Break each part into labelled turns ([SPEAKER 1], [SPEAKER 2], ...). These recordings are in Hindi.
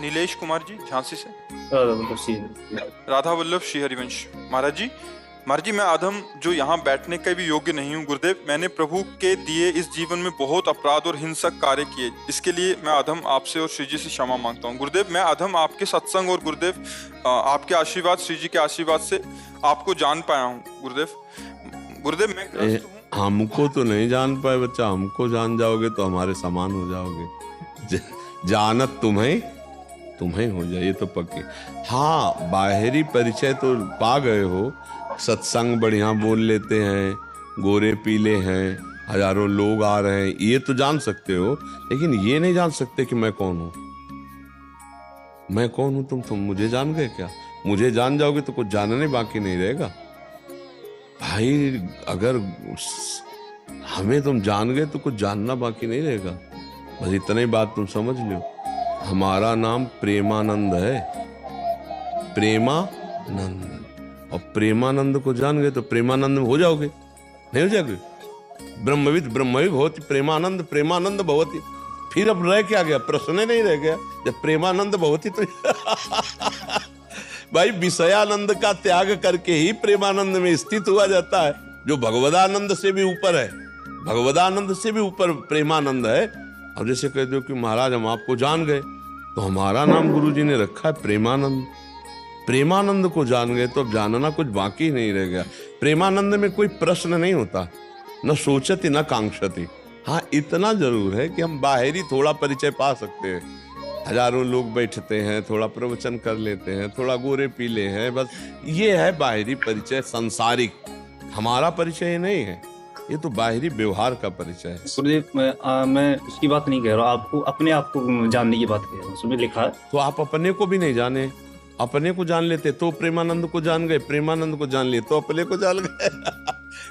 [SPEAKER 1] नीलेश कुमार जी, झांसी से।
[SPEAKER 2] राधा
[SPEAKER 1] वल्लभ श्री हरिवंश। महाराज जी मैं अधम जो यहाँ बैठने का भी योग्य नहीं हूँ गुरुदेव। मैंने प्रभु के दिए इस जीवन में बहुत अपराध और हिंसक कार्य किए। इसके लिए मैं अधम आपसे और श्री जी से क्षमा मांगता हूँ गुरुदेव। मैं अधम आपके सत्संग और गुरुदेव आपके आशीर्वाद, श्री जी के आशीर्वाद से आपको जान पाया हूँ गुरुदेव मैं ग्रस्त हूँ।
[SPEAKER 3] हमको तो नहीं जान पाए बच्चा, हमको जान जाओगे तो हमारे समान हो जाओगे। जानत तुम्हें हो जाए, ये तो पक्की। हाँ, बाहरी परिचय तो पा गए हो, सत्संग बढ़िया बोल लेते हैं, गोरे पीले हैं, हजारों लोग आ रहे हैं, ये तो जान सकते हो। लेकिन ये नहीं जान सकते कि मैं कौन हूँ। मैं कौन हूँ तुम मुझे जान गए क्या? मुझे जान जाओगे तो कुछ जानने बाकी नहीं रहेगा भाई। अगर हमें तुम जान गए तो कुछ जानना बाकी नहीं रहेगा। बस इतना ही बात तुम समझ लो। हमारा नाम प्रेमानंद है, प्रेमानंद। और प्रेमानंद को जान गए तो प्रेमानंद हो जाओगे, नहीं हो जाओगे? ब्रह्मविद ब्रह्मविद होती प्रेमानंद, प्रेमानंद भवती। फिर अब रह क्या गया? प्रश्न नहीं रह गया। जब प्रेमानंद भवती तो भाई विषयानंद का त्याग करके ही प्रेमानंद में स्थित हुआ जाता है, जो भगवदानंद से भी ऊपर है। भगवदानंद से भी ऊपर प्रेमानंद है। अब जैसे कह दो कि महाराज हम आपको जान गए, तो हमारा नाम गुरुजी ने रखा है प्रेमानंद। प्रेमानंद को जान गए तो अब जानना कुछ बाकी नहीं रह गया। प्रेमानंद में कोई प्रश्न नहीं होता, न सोचती न कांक्षती। हाँ, इतना जरूर है कि हम बाहरी थोड़ा परिचय पा सकते हैं। हजारों लोग बैठते हैं, थोड़ा प्रवचन कर लेते हैं, थोड़ा गोरे पीले हैं, बस ये है बाहरी परिचय, सांसारिक। हमारा परिचय नहीं है, ये तो बाहरी व्यवहार का परिचय है।
[SPEAKER 2] गुरुदेव मैं उसकी बात नहीं कह रहा हूँ, आपको अपने आप को जानने की बात कह रहा हूँ। उसमें लिखा है
[SPEAKER 3] तो आप अपने को भी नहीं जाने। अपने को जान लेते तो प्रेमानंद को जान गए, प्रेमानंद को जान लिए तो अपने को जान गए।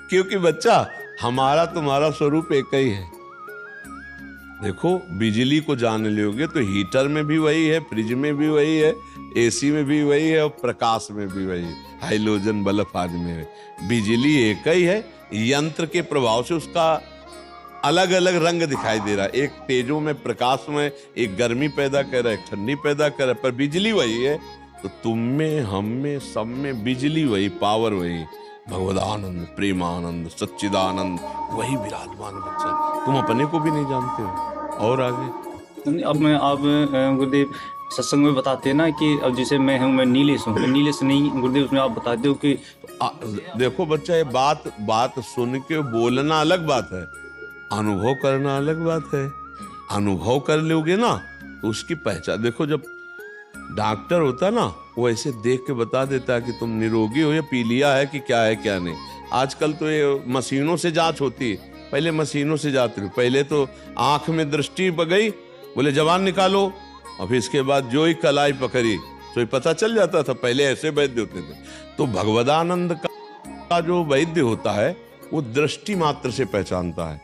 [SPEAKER 3] क्योंकि बच्चा हमारा तुम्हारा स्वरूप एक ही है। देखो, बिजली को जान लोगे तो हीटर में भी वही है, फ्रिज में भी वही है, एसी में भी वही है, और प्रकाश में भी वही है, हाइलोजन बल्ब आदि में है। बिजली एक ही है, यंत्र के प्रभाव से उसका अलग अलग रंग दिखाई दे रहा है। एक तेजों में, प्रकाश में, एक गर्मी पैदा कर रहा है, एक ठंडी पैदा कर रहा है, पर बिजली वही है। तो तुम में, हम में, सब में बिजली वही, पावर वही, भगवदानंद, प्रेमानंद, सच्चिदानंद वही विराजमान बच्चा। तुम अपने को भी नहीं जानते हो। और आगे
[SPEAKER 2] अब गुरुदेव सत्संग में बताते हैं ना कि अब जैसे मैं हूँ, मैं नीलेश हूँ, नीलेश नहीं गुरुदेव, उसमें आप बताते हो कि
[SPEAKER 3] देखो बच्चा, ये बात सुन के बोलना अलग बात है, अनुभव करना अलग बात है। अनुभव कर लोगे ना तो उसकी पहचान। देखो, जब डॉक्टर होता ना, वो ऐसे देख के बता देता है कि तुम निरोगी हो या पीलिया है कि क्या है क्या नहीं। आजकल तो ये मशीनों से जांच होती है, पहले मशीनों से जाती थी। पहले तो आंख में दृष्टि गई, बोले जवान निकालो, और फिर इसके बाद जो ही कलाई पकड़ी तो पता चल जाता था। पहले ऐसे वैद्य होते थे। तो भगवदानंद का जो वैद्य होता है वो दृष्टि मात्र से पहचानता है।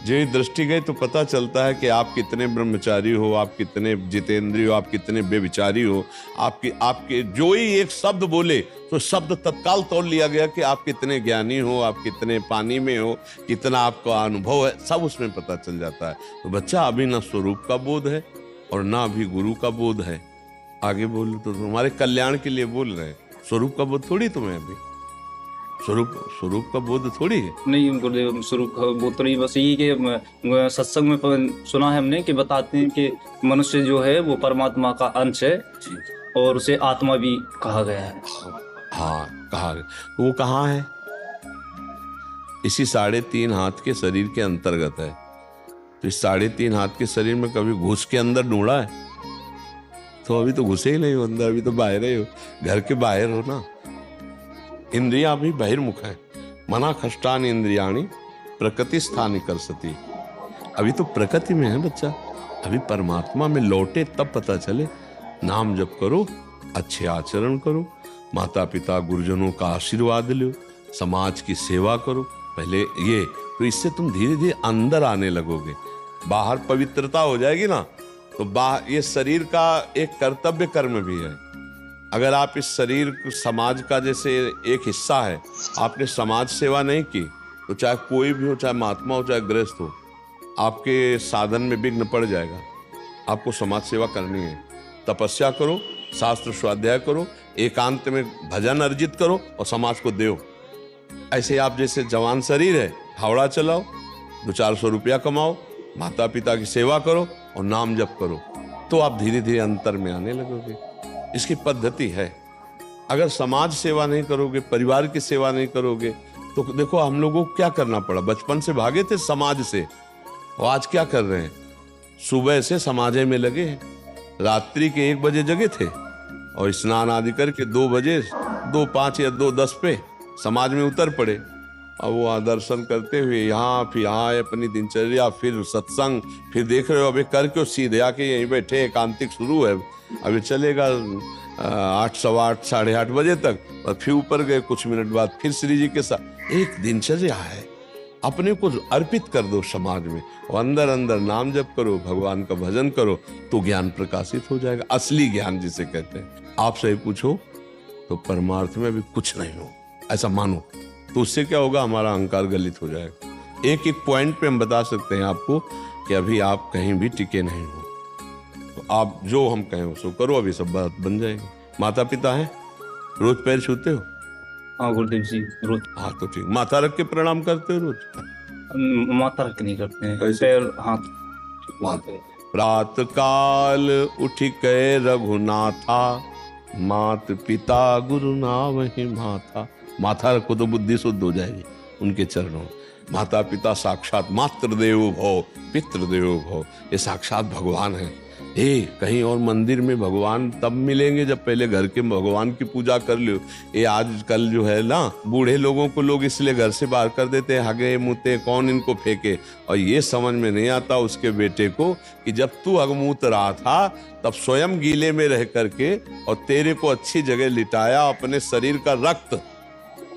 [SPEAKER 3] जो दृष्टि गई तो पता चलता है कि आप कितने ब्रह्मचारी हो, आप कितने जितेंद्रिय हो, आप कितने बेविचारी हो। आपके जो ही एक शब्द बोले तो शब्द तत्काल तोड़ लिया गया कि आप कितने ज्ञानी हो, आप कितने पानी में हो, कितना आपका अनुभव है, सब उसमें पता चल जाता है। तो बच्चा, अभी ना स्वरूप का बोध है और ना अभी गुरु का बोध है। आगे बोलो तो तुम्हारे कल्याण के लिए बोल रहे हैं। स्वरूप का बोध थोड़ी तुम्हें अभी, स्वरूप का बोध थोड़ी है।
[SPEAKER 2] नहीं गुरुदेव, स्वरूप का बोध तो नहीं, बस यही कि सत्संग में सुना है हमने कि बताते हैं कि मनुष्य जो है वो परमात्मा का अंश है और उसे आत्मा भी कहा गया है।
[SPEAKER 3] हाँ, कहा गया। वो कहाँ है? इसी 3.5 हाथ के शरीर के अंतर्गत है। तो इस 3.5 हाथ के शरीर में कभी घुस के अंदर ढूंढा है? तो अभी तो घुसे ही नहीं हो अंदर, अभी तो बाहर ही हो, घर के बाहर हो ना। इंद्रिया भी बहिर्मुख है। मना खष्टान इंद्रियाणी प्रकृति स्थानी कर सती। अभी तो प्रकृति में है बच्चा, अभी परमात्मा में लौटे तब पता चले। नाम जप करो, अच्छे आचरण करो, माता पिता गुरुजनों का आशीर्वाद लो, समाज की सेवा करो पहले ये, तो इससे तुम धीरे धीरे अंदर आने लगोगे। बाहर पवित्रता हो जाएगी ना, तो ये शरीर का एक कर्तव्य कर्म भी है। अगर आप इस शरीर समाज का जैसे एक हिस्सा है, आपने समाज सेवा नहीं की तो चाहे कोई भी हो, चाहे महात्मा हो, चाहे गृहस्थ हो, आपके साधन में विघ्न पड़ जाएगा। आपको समाज सेवा करनी है। तपस्या करो, शास्त्र स्वाध्याय करो, एकांत में भजन अर्जित करो और समाज को दो। ऐसे आप जैसे जवान शरीर है, हावड़ा चलाओ, 200-400 रुपया कमाओ, माता पिता की सेवा करो और नाम जप करो, तो आप धीरे धीरे अंतर में आने लगोगे। इसकी पद्धति है। अगर समाज सेवा नहीं करोगे, परिवार की सेवा नहीं करोगे, तो देखो हम लोगों को क्या करना पड़ा। बचपन से भागे थे समाज से, और आज क्या कर रहे हैं? सुबह से समाजे में लगे हैं, रात्रि के 1 बजे जगे थे और स्नान आदि करके 2 बजे 2:05 या 2:10 पे समाज में उतर पड़े। अब वहाँ दर्शन करते हुए यहाँ फिर यहाँ अपनी दिनचर्या, फिर सत्संग, फिर देख रहे हो अभी करके सीधे आके यहीं बैठे, एकांतिक शुरू है, अभी चलेगा 8, सवा 8, 8:30 बजे तक, और फिर ऊपर गए, कुछ मिनट बाद फिर श्री जी के साथ। एक दिनचर्या है, अपने को अर्पित कर दो समाज में और अंदर अंदर नाम जप करो, भगवान का भजन करो, तो ज्ञान प्रकाशित हो जाएगा। असली ज्ञान जिसे कहते हैं। आपसे पूछो तो परमार्थ में भी कुछ नहीं हो, ऐसा मानो, तो उससे क्या होगा? हमारा अहंकार गलित हो जाएगा। एक एक पॉइंट पे हम बता सकते हैं आपको कि अभी आप कहीं भी टिके नहीं हो, तो आप जो हम कहें उसको करो, अभी सब बात बन जाएगी। माता पिता हैं, रोज पैर छूते हो?
[SPEAKER 2] हाँ गुरुदेव जी, रोज।
[SPEAKER 3] हाँ तो ठीक। माथा रख के प्रणाम करते हो रोज?
[SPEAKER 2] माथा रख के नहीं करते हैं,
[SPEAKER 3] कैसे?
[SPEAKER 2] पैर हाथ।
[SPEAKER 3] प्रात काल उठ के रघुनाथा, मात पिता गुरु नावहि माथा। माथा रखो तो बुद्धि शुद्ध हो जाएगी उनके चरणों। माता पिता साक्षात मातृदेवो भव पितृदेवो भव, ये साक्षात भगवान है। कहीं और मंदिर में भगवान तब मिलेंगे जब पहले घर के भगवान की पूजा कर लो। ये आजकल जो है ना, बूढ़े लोगों को लोग इसलिए घर से बाहर कर देते हैं, हगे मुते कौन इनको फेंके, और ये समझ में नहीं आता उसके बेटे को कि जब तू हगमूत रहा था तब स्वयं गीले में रह करके और तेरे को अच्छी जगह लिटाया, अपने शरीर का रक्त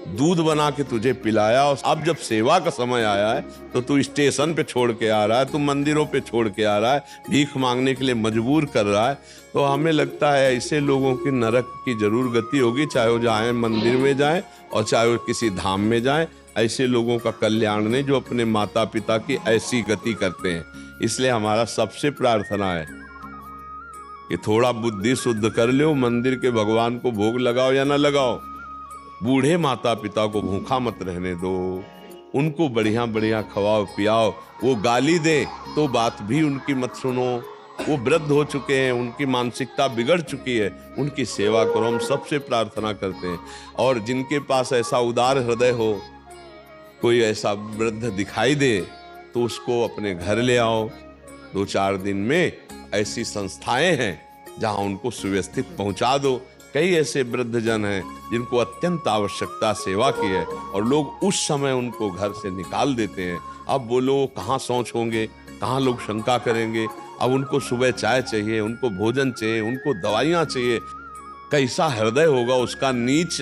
[SPEAKER 3] दूध बना के तुझे पिलाया, और अब जब सेवा का समय आया है तो तू स्टेशन पे छोड़ के आ रहा है, तू मंदिरों पे छोड़ के आ रहा है, भीख मांगने के लिए मजबूर कर रहा है। तो हमें लगता है ऐसे लोगों की नरक की जरूर गति होगी, चाहे वो जाए मंदिर में जाए और चाहे वो किसी धाम में जाए। ऐसे लोगों का कल्याण नहीं जो अपने माता पिता की ऐसी गति करते हैं। इसलिए हमारा सबसे प्रार्थना है कि थोड़ा बुद्धि शुद्ध कर लो, मंदिर के भगवान को भोग लगाओ या ना लगाओ, बूढ़े माता पिता को भूखा मत रहने दो, उनको बढ़िया बढ़िया खवाओ पियाओ। वो गाली दे तो बात भी उनकी मत सुनो, वो वृद्ध हो चुके हैं, उनकी मानसिकता बिगड़ चुकी है, उनकी सेवा करो। हम सबसे प्रार्थना करते हैं। और जिनके पास ऐसा उदार हृदय हो, कोई ऐसा वृद्ध दिखाई दे, तो उसको अपने घर ले आओ। 2-4 दिन में ऐसी संस्थाएं हैं जहां उनको सुव्यवस्थित पहुंचा दो। कई ऐसे वृद्ध जन हैं जिनको अत्यंत आवश्यकता सेवा की है और लोग उस समय उनको घर से निकाल देते हैं। अब वो लोग कहाँ शौच होंगे, कहाँ लोग शंका करेंगे। अब उनको सुबह चाय चाहिए, उनको भोजन चाहिए, उनको दवाइयाँ चाहिए। कैसा हृदय होगा उसका नीच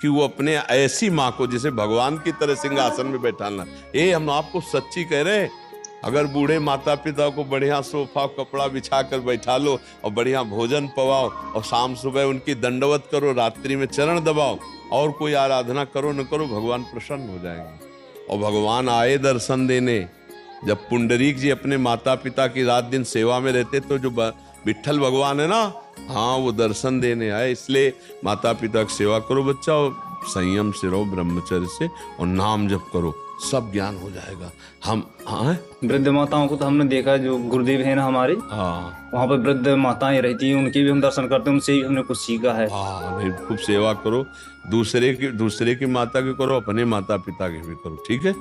[SPEAKER 3] कि वो अपने ऐसी माँ को जिसे भगवान की तरह सिंहासन में बैठाना। हम आपको सच्ची कह रहे हैं, अगर बूढ़े माता पिता को बढ़िया सोफा कपड़ा बिछा कर बैठा लो और बढ़िया भोजन पवाओ और शाम सुबह उनकी दंडवत करो, रात्रि में चरण दबाओ और कोई आराधना करो न करो, भगवान प्रसन्न हो जाएंगे। और भगवान आए दर्शन देने। जब पुंडरीक जी अपने माता पिता की रात दिन सेवा में रहते तो जो विट्ठल भगवान है ना, हाँ वो दर्शन देने आए। इसलिए माता पिता की सेवा करो बच्चा, और संयम से रहो, ब्रह्मचर्य से, और नाम जप करो, सब ज्ञान हो जाएगा। हम
[SPEAKER 2] वृद्ध माताओं को तो हमने देखा, जो गुरुदेव है ना हमारे, वहाँ पर वृद्ध माताएं रहती हैं, उनके भी हम दर्शन करते हैं, उनसे भी हमने कुछ सीखा है।
[SPEAKER 3] नहीं, खूब सेवा करो, दूसरे की माता की करो, अपने माता पिता की भी करो, ठीक है।